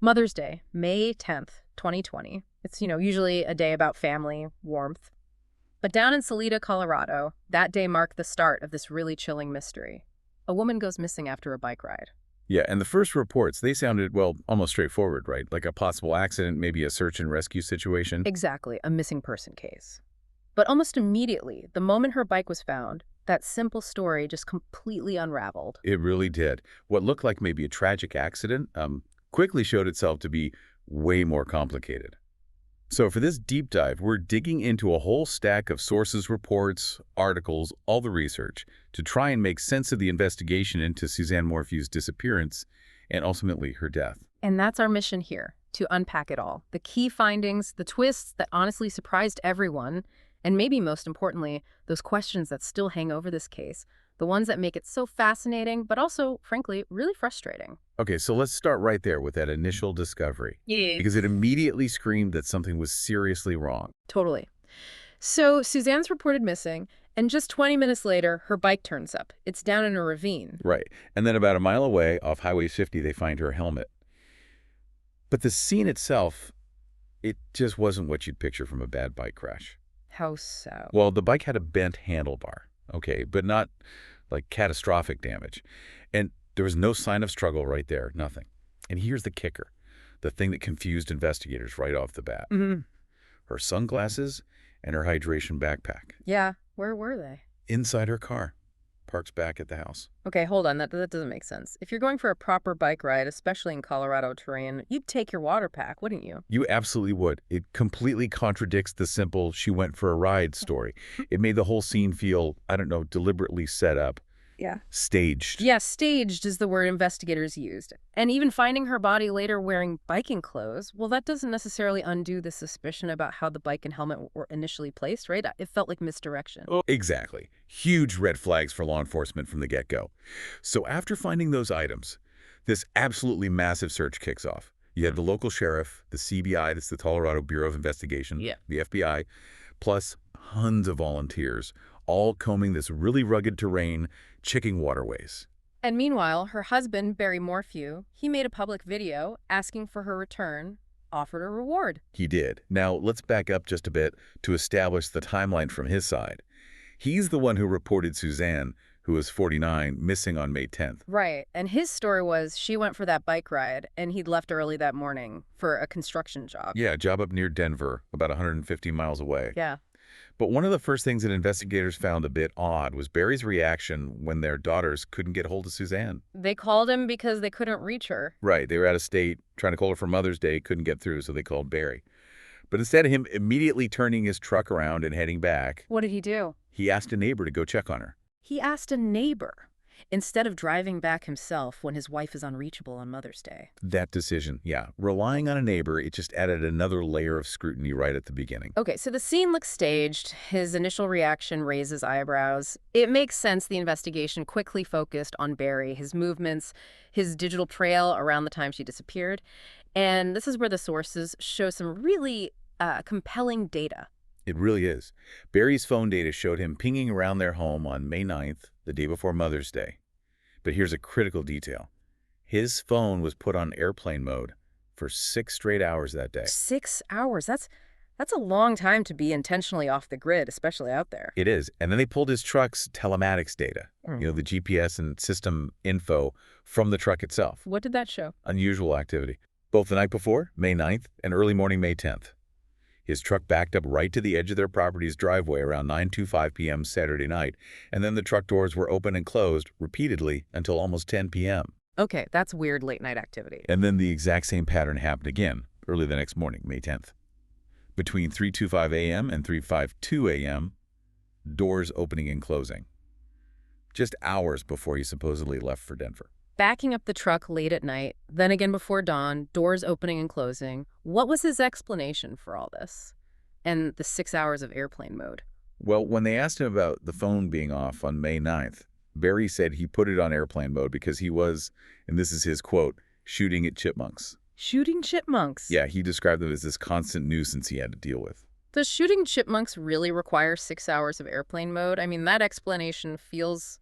Mother's Day, May 10th, 2020. It's, usually a day about family, warmth. But down in Salida, Colorado, that day marked the start of this really chilling mystery. A woman goes missing after a bike ride. Yeah, and the first reports, they sounded, well, almost straightforward, right? Like a possible accident, maybe a search and rescue situation. Exactly, a missing person case. But almost immediately, the moment her bike was found, that simple story just completely unraveled. It really did. What looked like maybe a tragic accident quickly showed itself to be way more complicated. So for this deep dive, we're digging into a whole stack of sources, reports, articles, all the research to try and make sense of the investigation into Suzanne Morphew's disappearance and ultimately her death. And that's our mission here, to unpack it all. The key findings, the twists that honestly surprised everyone, and maybe most importantly, those questions that still hang over this case, the ones that make it so fascinating, but also, frankly, really frustrating. Okay, so let's start right there with that initial discovery. Yeah. Because it immediately screamed that something was seriously wrong. Totally. So Suzanne's reported missing, and just 20 minutes later, her bike turns up. It's down in a ravine. Right. And then about a mile away, off Highway 50, they find her helmet. But the scene itself, it just wasn't what you'd picture from a bad bike crash. How so? Well, the bike had a bent handlebar, okay, but not like catastrophic damage. And there was no sign of struggle right there, nothing. And here's the kicker, the thing that confused investigators right off the bat. Her sunglasses and her hydration backpack. Yeah, where were they? Inside her car, parked back at the house. Okay, hold on. That doesn't make sense. If you're going for a proper bike ride, especially in Colorado terrain, you'd take your water pack, wouldn't you? You absolutely would. It completely contradicts the simple "she went for a ride" story. It made the whole scene feel, I don't know, deliberately set up. Yeah. Staged. Yeah, staged is the word investigators used. And even finding her body later wearing biking clothes, well, that doesn't necessarily undo the suspicion about how the bike and helmet were initially placed, right? It felt like misdirection. Oh, exactly. Huge red flags for law enforcement from the get-go. So after finding those items, this absolutely massive search kicks off. You had the local sheriff, the CBI, that's the Colorado Bureau of Investigation, the FBI, plus tons of volunteers, all combing this really rugged terrain, checking waterways. And meanwhile, her husband, Barry Morphew, he made a public video asking for her return, offered a reward. He did. Now, let's back up just a bit to establish the timeline from his side. He's the one who reported Suzanne, who was 49, missing on May 10th. Right. And his story was she went for that bike ride, and he'd left early that morning for a construction job. Yeah, a job up near Denver, about 150 miles away. Yeah. But one of the first things that investigators found a bit odd was Barry's reaction when their daughters couldn't get hold of Suzanne. They called him because they couldn't reach her. Right, they were out of state, trying to call her for Mother's Day, couldn't get through, so they called Barry. But instead of him immediately turning his truck around and heading back, What did he do? he asked a neighbor to go check on her. He asked a neighbor instead of driving back himself when his wife is unreachable on Mother's Day. That decision, yeah, relying on a neighbor, it just added another layer of scrutiny right at the beginning. Okay, so the scene looks staged. His initial reaction raises eyebrows. It makes sense the investigation quickly focused on Barry, his movements, his digital trail around the time she disappeared. And this is where the sources show some really compelling data. It really is. Barry's phone data showed him pinging around their home on May 9th, the day before Mother's Day. But here's a critical detail. His phone was put on airplane mode for 6 straight hours that day. 6 hours. That's a long time to be intentionally off the grid, especially out there. It is. And then they pulled his truck's telematics data, the GPS and system info from the truck itself. What did that show? Unusual activity. Both the night before, May 9th, and early morning, May 10th. His truck backed up right to the edge of their property's driveway around 9:25 p.m. Saturday night, and then the truck doors were open and closed repeatedly until almost 10 p.m. Okay, that's weird late-night activity. And then the exact same pattern happened again, early the next morning, May 10th. Between 3:25 a.m. and 3:52 a.m., doors opening and closing. Just hours before he supposedly left for Denver. Backing up the truck late at night, then again before dawn, doors opening and closing. What was his explanation for all this? And the 6 hours of airplane mode? Well, when they asked him about the phone being off on May 9th, Barry said he put it on airplane mode because he was, and this is his quote, shooting at chipmunks. Shooting chipmunks? Yeah, he described them as this constant nuisance he had to deal with. Does shooting chipmunks really require 6 hours of airplane mode? I mean, that explanation feels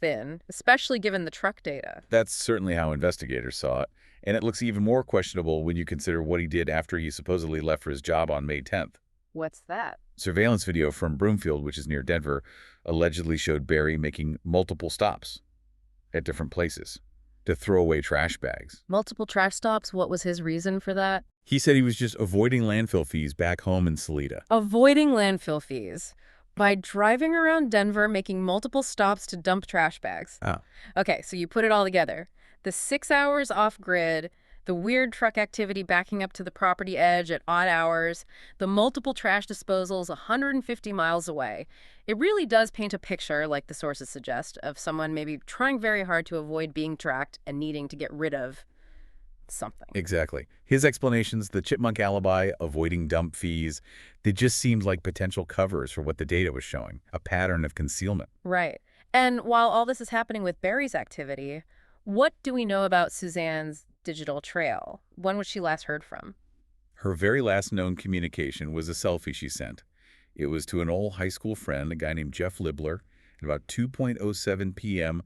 thin, especially given the truck data. That's certainly how investigators saw it, and it looks even more questionable when you consider what he did after he supposedly left for his job on May 10th. What's that? Surveillance video from Broomfield, which is near Denver, allegedly showed Barry making multiple stops at different places to throw away trash bags. Multiple trash stops? What was his reason for that? He said he was just avoiding landfill fees back home in Salida. Avoiding landfill fees by driving around Denver making multiple stops to dump trash bags. Oh. Okay, so you put it all together. The 6 hours off-grid, the weird truck activity backing up to the property edge at odd hours, the multiple trash disposals 150 miles away. It really does paint a picture, like the sources suggest, of someone maybe trying very hard to avoid being tracked and needing to get rid of something. Exactly. His explanations, the chipmunk alibi, avoiding dump fees, they just seemed like potential covers for what the data was showing, a pattern of concealment. Right. And while all this is happening with Barry's activity, what do we know about Suzanne's digital trail? When was she last heard from? Her very last known communication was a selfie she sent. It was to an old high school friend, a guy named Jeff Libler, at about 2:07 p.m.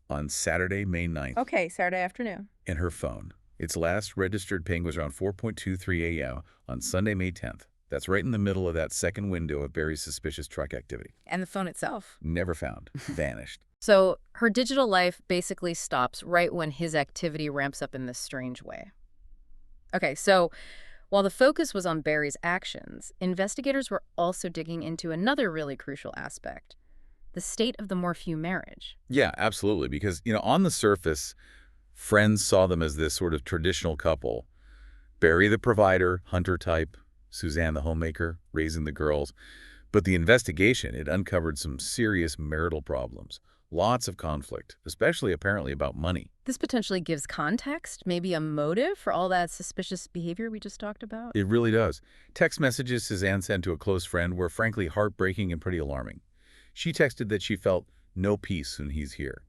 on Saturday, May 9th. Okay, Saturday afternoon. In her phone. Its last registered ping was around 4:23 a.m. on Sunday, May 10th. That's right in the middle of that second window of Barry's suspicious truck activity. And the phone itself? Never found. Vanished. So her digital life basically stops right when his activity ramps up in this strange way. Okay, so while the focus was on Barry's actions, investigators were also digging into another really crucial aspect, the state of the Morphew marriage. Yeah, absolutely. Because, on the surface, friends saw them as this sort of traditional couple. Barry the provider, hunter type, Suzanne the homemaker, raising the girls. But the investigation, it uncovered some serious marital problems. Lots of conflict, especially apparently about money. This potentially gives context, maybe a motive for all that suspicious behavior we just talked about. It really does. Text messages Suzanne sent to a close friend were frankly heartbreaking and pretty alarming. She texted that she felt no peace when he's here,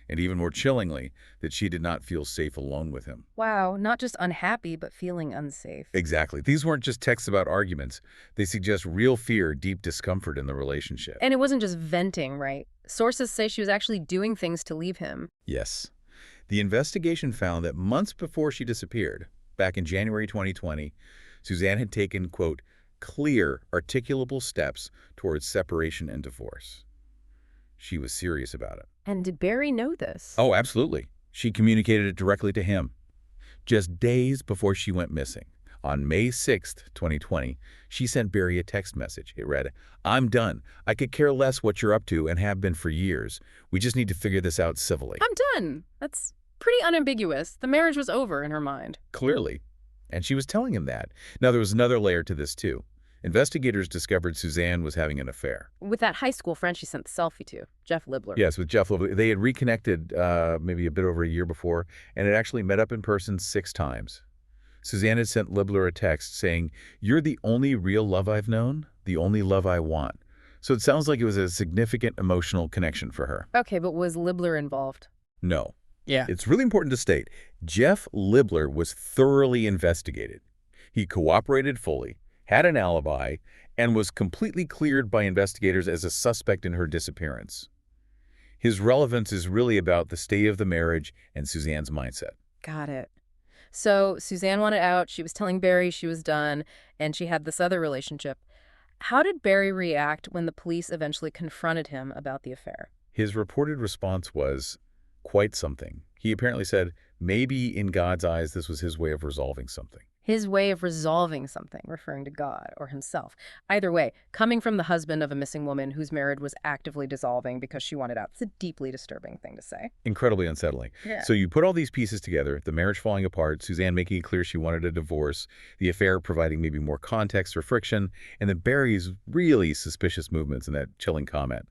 and even more chillingly, that she did not feel safe alone with him. Wow, not just unhappy, but feeling unsafe. Exactly. These weren't just texts about arguments. They suggest real fear, deep discomfort in the relationship. And it wasn't just venting, right? Sources say she was actually doing things to leave him. Yes. The investigation found that months before she disappeared, back in January 2020, Suzanne had taken, quote, clear, articulable steps towards separation and divorce. She was serious about it. And did Barry know this? Oh, absolutely. She communicated it directly to him. Just days before she went missing, on May 6th, 2020, she sent Barry a text message. It read, "I'm done. I could care less what you're up to and have been for years. We just need to figure this out civilly." I'm done. That's pretty unambiguous. The marriage was over in her mind. Clearly. And she was telling him that. Now, there was another layer to this, too. Investigators discovered Suzanne was having an affair. With that high school friend she sent the selfie to, Jeff Libler. Yes, with Jeff Libler. They had reconnected maybe a bit over a year before, and had actually met up in person 6 times. Suzanne had sent Libler a text saying, "You're the only real love I've known, the only love I want." So it sounds like it was a significant emotional connection for her. Okay, but was Libler involved? No. Yeah. It's really important to state, Jeff Libler was thoroughly investigated. He cooperated fully, had an alibi, and was completely cleared by investigators as a suspect in her disappearance. His relevance is really about the state of the marriage and Suzanne's mindset. Got it. So Suzanne wanted out, she was telling Barry she was done, and she had this other relationship. How did Barry react when the police eventually confronted him about the affair? His reported response was quite something. He apparently said, maybe in God's eyes, this was his way of resolving something. His way of resolving something, referring to God or himself. Either way, coming from the husband of a missing woman whose marriage was actively dissolving because she wanted out, it's a deeply disturbing thing to say. Incredibly unsettling. Yeah. So you put all these pieces together, the marriage falling apart, Suzanne making it clear she wanted a divorce, the affair providing maybe more context or friction, and then Barry's really suspicious movements in that chilling comment.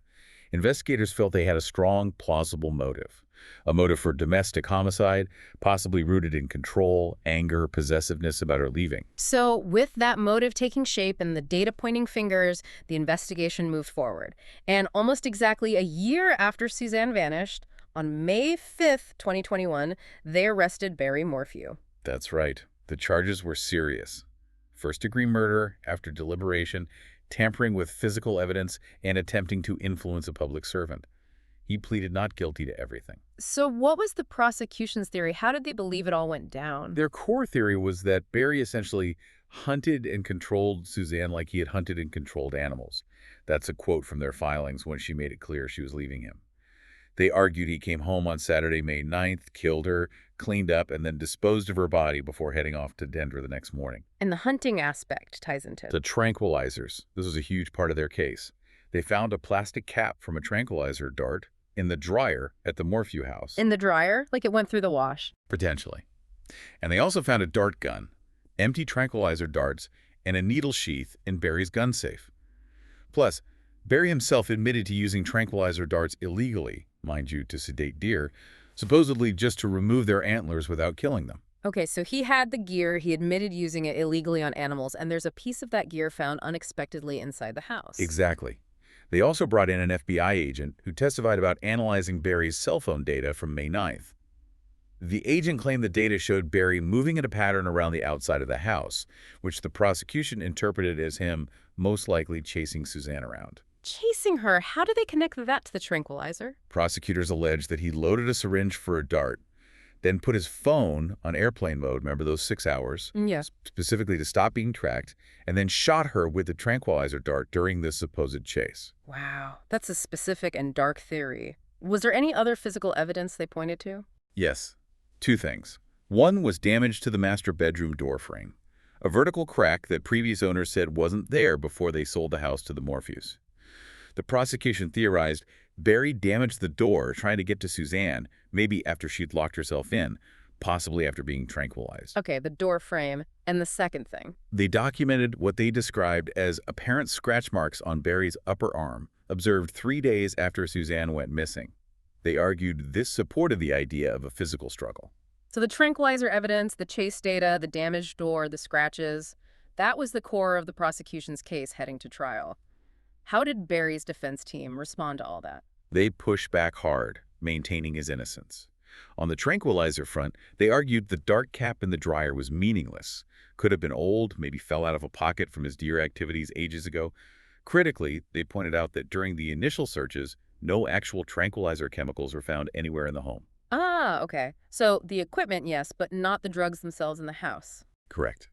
Investigators felt they had a strong, plausible motive. A motive for domestic homicide, possibly rooted in control, anger, possessiveness about her leaving. So with that motive taking shape and the data pointing fingers, the investigation moved forward. And almost exactly a year after Suzanne vanished, on May 5th, 2021, they arrested Barry Morphew. That's right. The charges were serious. First-degree murder after deliberation, tampering with physical evidence, and attempting to influence a public servant. He pleaded not guilty to everything. So what was the prosecution's theory? How did they believe it all went down? Their core theory was that Barry essentially hunted and controlled Suzanne like he had hunted and controlled animals. That's a quote from their filings when she made it clear she was leaving him. They argued he came home on Saturday, May 9th, killed her, cleaned up, and then disposed of her body before heading off to Denver the next morning. And the hunting aspect ties into The it. tranquilizers. This was a huge part of their case. They found a plastic cap from a tranquilizer dart in the dryer at the Morphew house. In the dryer? Like it went through the wash. Potentially. And they also found a dart gun, empty tranquilizer darts, and a needle sheath in Barry's gun safe. Plus, Barry himself admitted to using tranquilizer darts illegally, mind you, to sedate deer, supposedly just to remove their antlers without killing them. Okay, so he had the gear, he admitted using it illegally on animals, and there's a piece of that gear found unexpectedly inside the house. Exactly. They also brought in an FBI agent who testified about analyzing Barry's cell phone data from May 9th. The agent claimed the data showed Barry moving in a pattern around the outside of the house, which the prosecution interpreted as him most likely chasing Suzanne around. Chasing her? How do they connect that to the tranquilizer? Prosecutors alleged that he loaded a syringe for a dart, then put his phone on airplane mode, remember those 6 hours, Yes. specifically to stop being tracked, and then shot her with the tranquilizer dart during this supposed chase. Wow, that's a specific and dark theory. Was there any other physical evidence they pointed to? Yes, 2 things. One was damage to the master bedroom door frame, a vertical crack that previous owners said wasn't there before they sold the house to the Morphews. The prosecution theorized Barry damaged the door trying to get to Suzanne, maybe after she'd locked herself in, possibly after being tranquilized. Okay, the door frame. And the second thing. They documented what they described as apparent scratch marks on Barry's upper arm, observed 3 days after Suzanne went missing. They argued this supported the idea of a physical struggle. So the tranquilizer evidence, the chase data, the damaged door, the scratches, that was the core of the prosecution's case heading to trial. How did Barry's defense team respond to all that? They pushed back hard, maintaining his innocence. On the tranquilizer front, they argued the dart cap in the dryer was meaningless, could have been old, maybe fell out of a pocket from his deer activities ages ago. Critically, they pointed out that during the initial searches, no actual tranquilizer chemicals were found anywhere in the home. Ah, okay. So the equipment, yes, but not the drugs themselves in the house. Correct.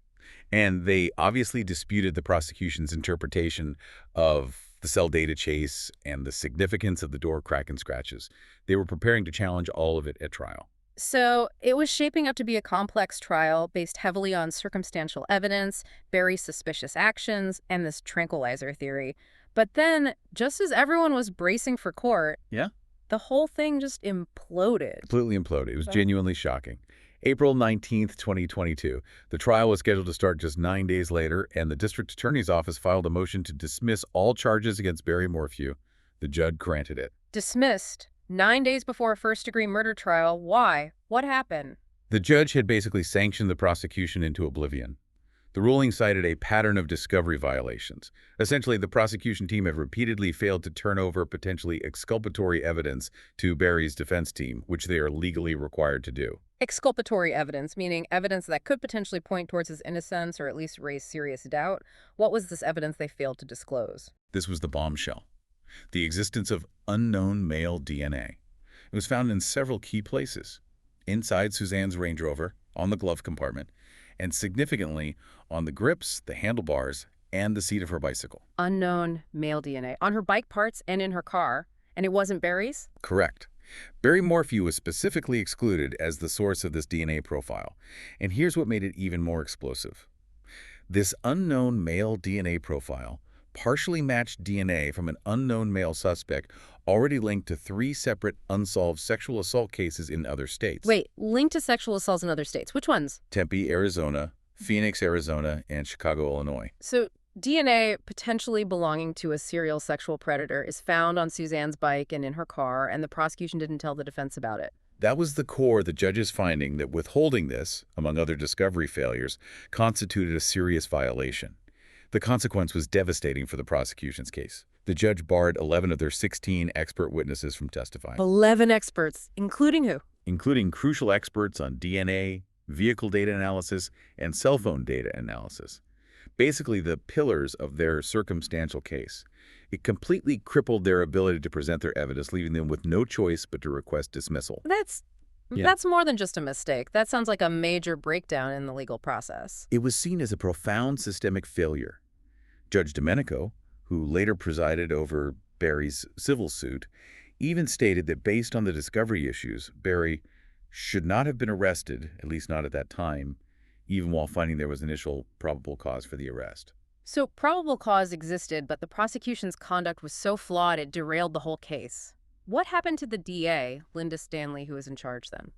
And they obviously disputed the prosecution's interpretation of the cell data chase and the significance of the door crack and scratches. They were preparing to challenge all of it at trial. So it was shaping up to be a complex trial based heavily on circumstantial evidence, Barry's suspicious actions, and this tranquilizer theory. But then, just as everyone was bracing for court, Yeah? the whole thing just imploded. Completely imploded. It was So- genuinely shocking. April 19th, 2022. The trial was scheduled to start just 9 days later, and the district attorney's office filed a motion to dismiss all charges against Barry Morphew. The judge granted it. Dismissed 9 days before a first-degree murder trial. Why? What happened? The judge had basically sanctioned the prosecution into oblivion. The ruling cited a pattern of discovery violations. Essentially, the prosecution team had repeatedly failed to turn over potentially exculpatory evidence to Barry's defense team, which they are legally required to do. Exculpatory evidence, meaning evidence that could potentially point towards his innocence or at least raise serious doubt. What was this evidence they failed to disclose? This was the bombshell. The existence of unknown male DNA. It was found in several key places. Inside Suzanne's Range Rover, on the glove compartment, and significantly on the grips, the handlebars, and the seat of her bicycle. Unknown male DNA on her bike parts and in her car, and it wasn't Barry's? Correct. Barry Morphew was specifically excluded as the source of this DNA profile, and here's what made it even more explosive. This unknown male DNA profile partially matched DNA from an unknown male suspect already linked to 3 separate unsolved sexual assault cases in other states. Wait, linked to sexual assaults in other states. Which ones? Tempe, Arizona, Phoenix, Arizona, and Chicago, Illinois. So DNA potentially belonging to a serial sexual predator is found on Suzanne's bike and in her car, and the prosecution didn't tell the defense about it. That was the core of the judge's finding that withholding this, among other discovery failures, constituted a serious violation. The consequence was devastating for the prosecution's case. The judge barred 11 of their 16 expert witnesses from testifying, 11 experts, including who? including crucial experts on DNA, vehicle data analysis, and cell phone data analysis. basically the pillars of their circumstantial case. It completely crippled their ability to present their evidence, leaving them with no choice but to request dismissal. That's Yeah. that's more than just a mistake. That sounds like a major breakdown in the legal process. It was seen as a profound systemic failure. Judge Domenico, who later presided over Barry's civil suit, even stated that based on the discovery issues, Barry should not have been arrested, at least not at that time, even while finding there was initial probable cause for the arrest. So probable cause existed, but the prosecution's conduct was so flawed it derailed the whole case. What happened to the DA, Linda Stanley, who was in charge then?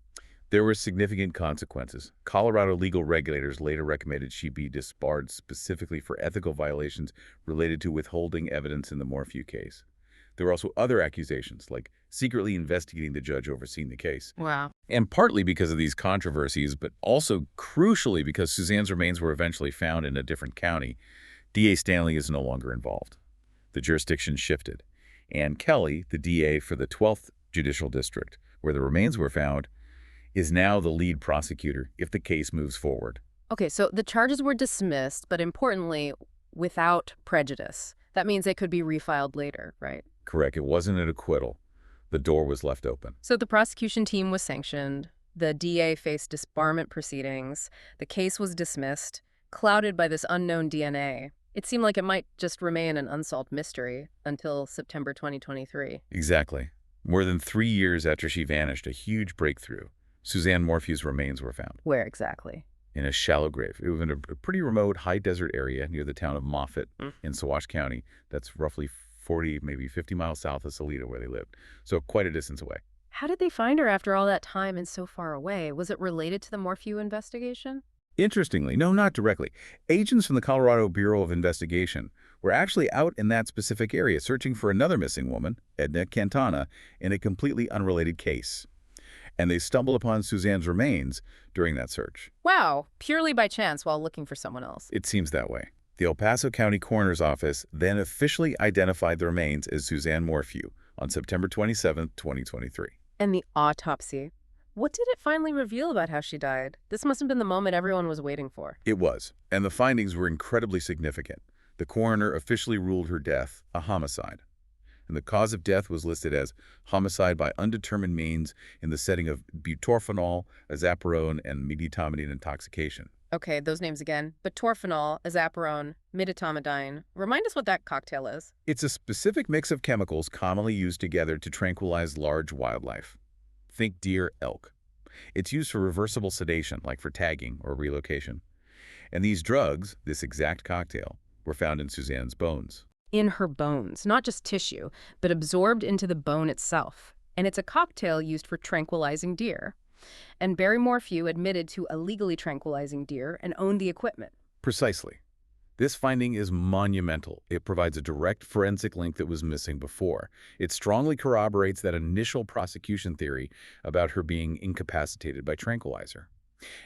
There were significant consequences. Colorado legal regulators later recommended she be disbarred specifically for ethical violations related to withholding evidence in the Morphew case. There were also other accusations, like secretly investigating the judge overseeing the case. Wow. And partly because of these controversies, but also crucially because Suzanne's remains were eventually found in a different county, DA Stanley is no longer involved. The jurisdiction shifted. And Kelly, the DA for the 12th Judicial District, where the remains were found, is now the lead prosecutor if the case moves forward. Okay, so the charges were dismissed, but importantly, without prejudice. That means they could be refiled later, right? Correct. It wasn't an acquittal. The door was left open. So the prosecution team was sanctioned. The DA faced disbarment proceedings. The case was dismissed, clouded by this unknown DNA. It seemed like it might just remain an unsolved mystery until September 2023. Exactly. More than 3 years after she vanished, a huge breakthrough. Suzanne Morphew's remains were found Where exactly? in a shallow grave. It was in a pretty remote, high-desert area near the town of Moffett in Sawash County. That's roughly 40, maybe 50 miles south of Salida, where they lived. So quite a distance away. How did they find her after all that time and so far away? Was it related to the Morphew investigation? Interestingly, no, not directly. Agents from the Colorado Bureau of Investigation were actually out in that specific area searching for another missing woman, Edna Cantana, in a completely unrelated case. And they stumbled upon Suzanne's remains during that search. Wow, purely by chance while looking for someone else. It seems that way. The El Paso County Coroner's Office then officially identified the remains as Suzanne Morphew on September 27, 2023. And the autopsy. What did it finally reveal about how she died? This must have been the moment everyone was waiting for. It was, and the findings were incredibly significant. The coroner officially ruled her death a homicide. And the cause of death was listed as homicide by undetermined means in the setting of butorphanol, azaparone, and miditomidine intoxication. Okay, those names again. Butorphanol, azaparone, miditomidine. Remind us what that cocktail is. It's a specific mix of chemicals commonly used together to tranquilize large wildlife. Think deer, elk. It's used for reversible sedation, like for tagging or relocation. And these drugs, this exact cocktail, were found in Suzanne's bones. In her bones, not just tissue, but absorbed into the bone itself. And it's a cocktail used for tranquilizing deer. And Barry Morphew admitted to illegally tranquilizing deer and owned the equipment. Precisely. This finding is monumental. It provides a direct forensic link that was missing before. It strongly corroborates that initial prosecution theory about her being incapacitated by tranquilizer.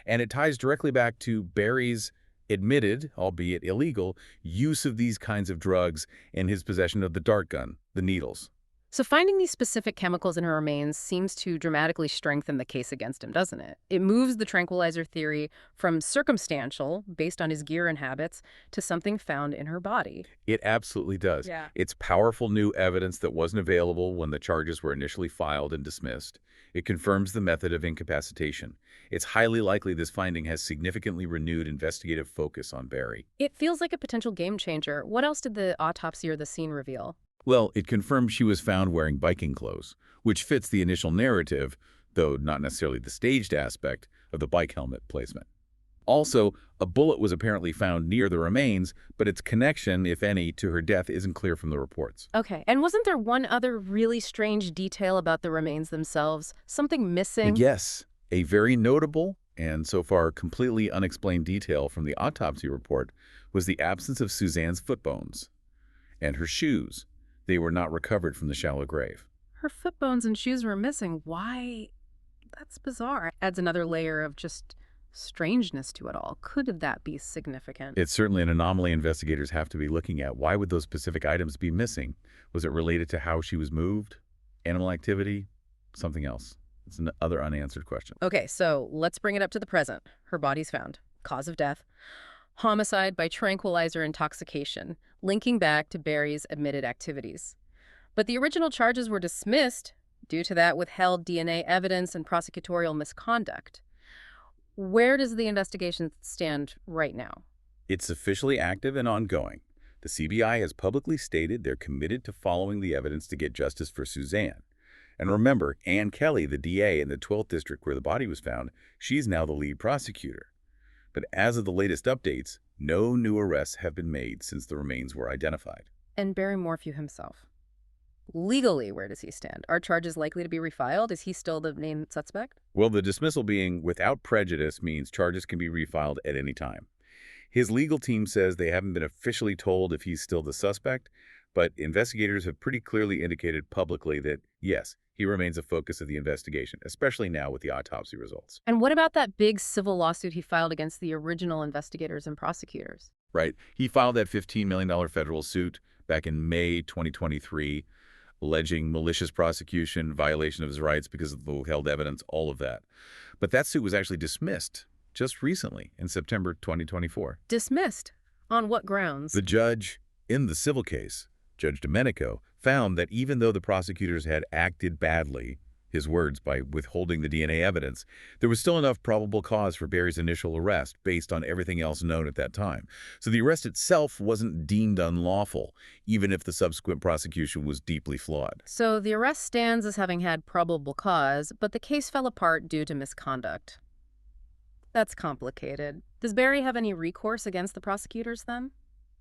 And it ties directly back to Barry's admitted, albeit illegal, use of these kinds of drugs and his possession of the dart gun, the needles. So finding these specific chemicals in her remains seems to dramatically strengthen the case against him, doesn't it? It moves the tranquilizer theory from circumstantial, based on his gear and habits, to something found in her body. It absolutely does. Yeah. It's powerful new evidence that wasn't available when the charges were initially filed and dismissed. It confirms the method of incapacitation. It's highly likely this finding has significantly renewed investigative focus on Barry. It feels like a potential game changer. What else did the autopsy or the scene reveal? Well, it confirmed she was found wearing biking clothes, which fits the initial narrative, though not necessarily the staged aspect, of the bike helmet placement. Also, a bullet was apparently found near the remains, but its connection, if any, to her death isn't clear from the reports. Okay, and wasn't there one other really strange detail about the remains themselves? Something missing? Yes, a very notable and so far completely unexplained detail from the autopsy report was the absence of Suzanne's foot bones and her shoes. They were not recovered from the shallow grave. Her foot bones and shoes were missing. Why? That's bizarre. Adds another layer of just strangeness to it all. Could that be significant? It's certainly an anomaly investigators have to be looking at. Why would those specific items be missing? Was it related to how she was moved? Animal activity? Something else? It's another unanswered question. Okay, so let's bring it up to the present. Her body's found. Cause of death. Homicide by tranquilizer intoxication, linking back to Barry's admitted activities. But the original charges were dismissed due to that withheld DNA evidence and prosecutorial misconduct. Where does the investigation stand right now? It's officially active and ongoing. The CBI has publicly stated they're committed to following the evidence to get justice for Suzanne. And remember, Ann Kelly, the DA in the 12th District where the body was found, she's now the lead prosecutor. But as of the latest updates, no new arrests have been made since the remains were identified. And Barry Morphew himself. Legally, where does he stand? Are charges likely to be refiled? Is he still the named suspect? Well, the dismissal being without prejudice means charges can be refiled at any time. His legal team says they haven't been officially told if he's still the suspect, but investigators have pretty clearly indicated publicly that, yes, he remains a focus of the investigation, especially now with the autopsy results. And what about that big civil lawsuit he filed against the original investigators and prosecutors? Right. He filed that $15 million federal suit back in May 2023, alleging malicious prosecution, violation of his rights because of the withheld evidence, all of that. But that suit was actually dismissed just recently in September 2024. Dismissed? On what grounds? The judge in the civil case, Judge Domenico, found that even though the prosecutors had acted badly, his words, by withholding the DNA evidence, there was still enough probable cause for Barry's initial arrest based on everything else known at that time. So the arrest itself wasn't deemed unlawful, even if the subsequent prosecution was deeply flawed. So the arrest stands as having had probable cause, but the case fell apart due to misconduct. That's complicated. Does Barry have any recourse against the prosecutors then?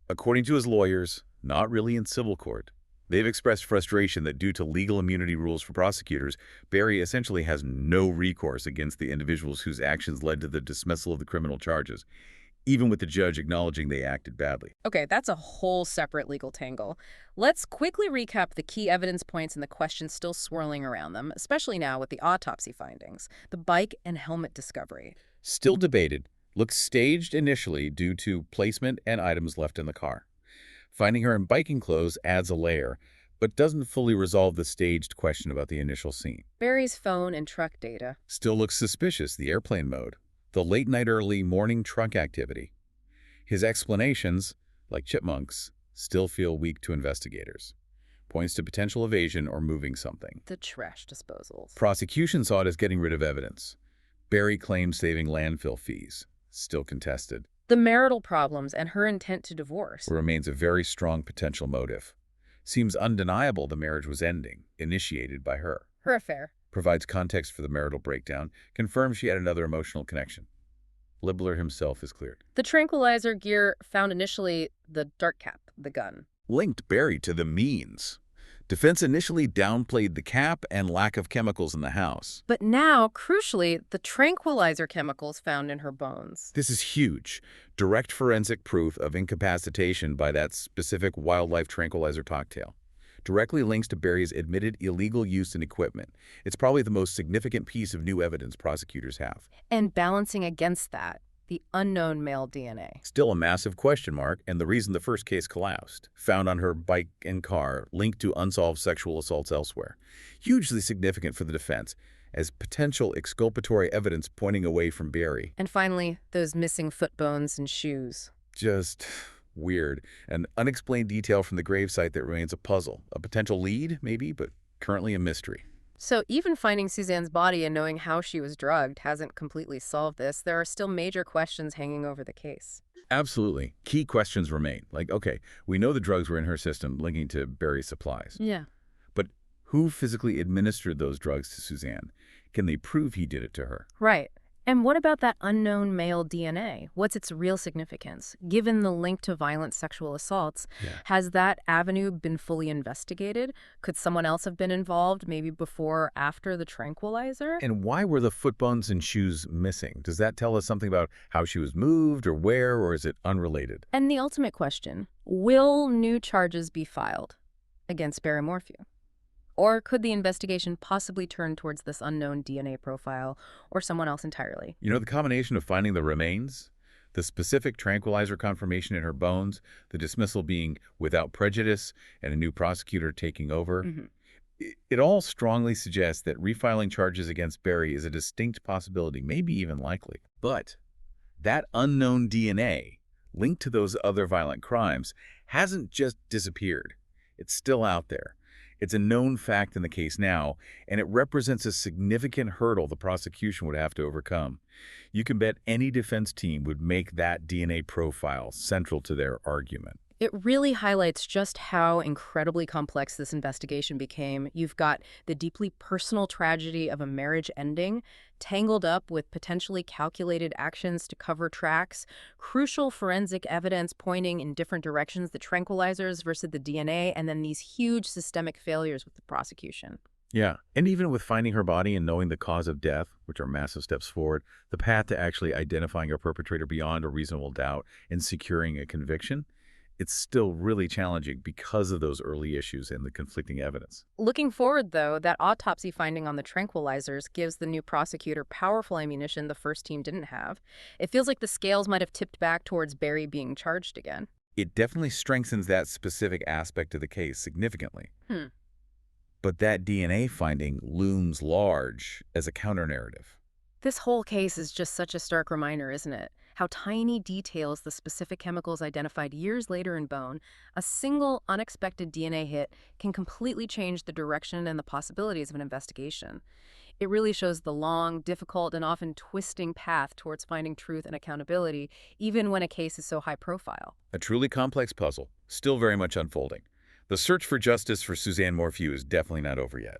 According to his lawyers, not really in civil court. They've expressed frustration that due to legal immunity rules for prosecutors, Barry essentially has no recourse against the individuals whose actions led to the dismissal of the criminal charges, even with the judge acknowledging they acted badly. Okay, that's a whole separate legal tangle. Let's quickly recap the key evidence points and the questions still swirling around them, especially now with the autopsy findings, the bike and helmet discovery. Still debated, looks staged initially due to placement and items left in the car. Finding her in biking clothes adds a layer, but doesn't fully resolve the staged question about the initial scene. Barry's phone and truck data. Still looks suspicious, the airplane mode, the late-night early morning truck activity. His explanations, like chipmunks, still feel weak to investigators. Points to potential evasion or moving something. The trash disposals. Prosecution saw it as getting rid of evidence. Barry claims saving landfill fees. Still contested. The marital problems and her intent to divorce. Remains a very strong potential motive. Seems undeniable the marriage was ending, initiated by her. Her affair. Provides context for the marital breakdown, confirms she had another emotional connection. Libler himself is cleared. The tranquilizer gear found initially, the dart cap, the gun. Linked Barry to the means. Defense initially downplayed the cap and lack of chemicals in the house. But now, crucially, the tranquilizer chemicals found in her bones. This is huge. Direct forensic proof of incapacitation by that specific wildlife tranquilizer cocktail. Directly links to Barry's admitted illegal use and equipment. It's probably the most significant piece of new evidence prosecutors have. And balancing against that, the unknown male DNA. Still a massive question mark, and the reason the first case collapsed. Found on her bike and car, linked to unsolved sexual assaults elsewhere. Hugely significant for the defense, as potential exculpatory evidence pointing away from Barry. And finally, those missing foot bones and shoes. Just weird. An unexplained detail from the gravesite that remains a puzzle. A potential lead, maybe, but currently a mystery. So even finding Suzanne's body and knowing how she was drugged hasn't completely solved this. There are still major questions hanging over the case. Absolutely. Key questions remain. Like, okay, we know the drugs were in her system linking to Barry's supplies. Yeah. But who physically administered those drugs to Suzanne? Can they prove he did it to her? Right. And what about that unknown male DNA? What's its real significance? Given the link to violent sexual assaults, has that avenue been fully investigated? Could someone else have been involved, maybe before or after the tranquilizer? And why were the foot bones and shoes missing? Does that tell us something about how she was moved or where, or is it unrelated? And the ultimate question, will new charges be filed against Barry Morphew? Or could the investigation possibly turn towards this unknown DNA profile or someone else entirely? You know, the combination of finding the remains, the specific tranquilizer confirmation in her bones, the dismissal being without prejudice, and a new prosecutor taking over, it all strongly suggests that refiling charges against Barry is a distinct possibility, maybe even likely. But that unknown DNA linked to those other violent crimes hasn't just disappeared. It's still out there. It's a known fact in the case now, and it represents a significant hurdle the prosecution would have to overcome. You can bet any defense team would make that DNA profile central to their argument. It really highlights just how incredibly complex this investigation became. You've got the deeply personal tragedy of a marriage ending, tangled up with potentially calculated actions to cover tracks, crucial forensic evidence pointing in different directions, the tranquilizers versus the DNA, and then these huge systemic failures with the prosecution. Yeah, and even with finding her body and knowing the cause of death, which are massive steps forward, the path to actually identifying a perpetrator beyond a reasonable doubt and securing a conviction, it's still really challenging because of those early issues and the conflicting evidence. Looking forward, though, that autopsy finding on the tranquilizers gives the new prosecutor powerful ammunition the first team didn't have. It feels like the scales might have tipped back towards Barry being charged again. It definitely strengthens that specific aspect of the case significantly. Hmm. But that DNA finding looms large as a counter-narrative. This whole case is just such a stark reminder, isn't it? How tiny details, the specific chemicals identified years later in bone, a single unexpected DNA hit can completely change the direction and the possibilities of an investigation. It really shows the long, difficult, and often twisting path towards finding truth and accountability, even when a case is so high profile. A truly complex puzzle, still very much unfolding. The search for justice for Suzanne Morphew is definitely not over yet.